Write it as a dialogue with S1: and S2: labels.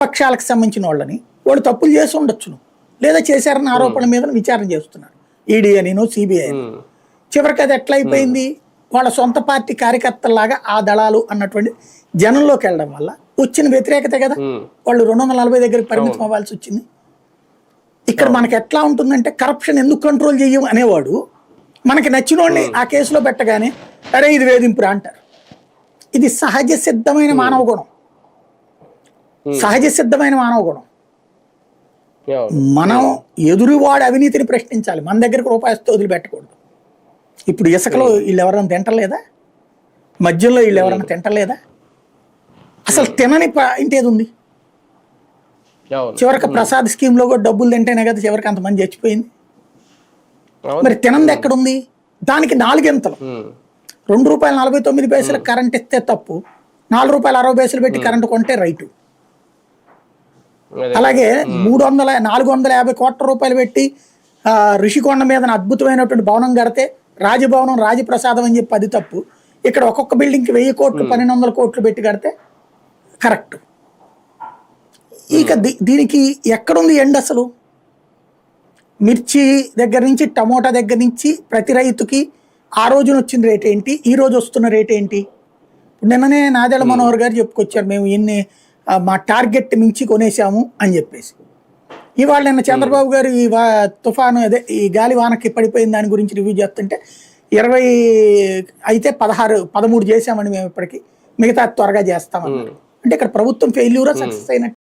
S1: పక్షాలకు సంబంధించిన వాళ్ళని వాళ్ళు తప్పులు చేసి ఉండొచ్చును, లేదా చేశారన్న ఆరోపణల మీద విచారణ చేస్తున్నారు ఈడీ అనినో సిబిఐ అని. చివరికి అది ఎట్లా అయిపోయింది, వాళ్ళ సొంత పార్టీ కార్యకర్తల్లాగా ఆ దళాలు అన్నటువంటి జనంలోకి వెళ్ళడం వల్ల వచ్చిన వ్యతిరేకత కదా. వాళ్ళు 240 దగ్గరికి పరిమితం అవ్వాల్సి వచ్చింది. ఇక్కడ మనకి ఎట్లా ఉంటుందంటే కరప్షన్ ఎందుకు కంట్రోల్ చెయ్యం అనేవాడు మనకి నచ్చిన వాడిని ఆ కేసులో పెట్టగానే అరే ఇది వేధింపురా అంటారు. ఇది సహజ సిద్ధమైన మానవ గుణం, సహజ సిద్ధమైన మానవ గుణం. మనం ఎదురువాడు అవినీతిని ప్రశ్నించాలి, మన దగ్గరకు రూపాయిస్తే వదిలిపెట్టకూడదు. ఇప్పుడు ఇసుకలో వీళ్ళు ఎవరైనా తింటలేదా, మధ్యలో వీళ్ళు ఎవరైనా తింటలేదా, అసలు తినని ఇంటేది ఉంది. చివరికి ప్రసాద్ స్కీమ్ లో కూడా డబ్బులు తింటేనే కదా చివరికి అంతమంది చచ్చిపోయింది. మరి తినంది ఎక్కడుంది, దానికి 4 గంటలు ₹2.49 కరెంట్ ఇస్తే తప్పు, ₹4.60 పెట్టి కరెంటు కొంటే రైటు. అలాగే 450 కోట్ల రూపాయలు పెట్టి ఋషికొండ మీద అద్భుతమైనటువంటి భవనం కడితే రాజభవనం రాజప్రసాదం అని చెప్పి అది తప్పు. ఇక్కడ ఒక్కొక్క బిల్డింగ్కి 1000 కోట్లు 1200 కోట్లు పెట్టి కడితే కరెక్ట్. ఇక దీనికి ఎక్కడుంది ఎండ్ అసలు? మిర్చి దగ్గర నుంచి టమోటా దగ్గర నుంచి ప్రతి రైతుకి ఆ రోజున వచ్చిన రేట్ ఏంటి, ఈ రోజు వస్తున్న రేట్ ఏంటి? నిన్ననే నాదెళ్ల మనోహర్ గారు చెప్పుకొచ్చారు, మేము ఎన్ని మా టార్గెట్ మించి కొనేసాము అని చెప్పేసి. ఇవాళ నిన్న చంద్రబాబు గారు ఈ తుఫాను అదే ఈ గాలి వానకి పడిపోయిన దాని గురించి రివ్యూ చేస్తుంటే 20 అయితే 13 చేసామని మేము ఇప్పటికి, మిగతా త్వరగా చేస్తామని. అంటే ఇక్కడ ప్రభుత్వం ఫెయిల్యూరా సక్సెస్ అయినట్టు.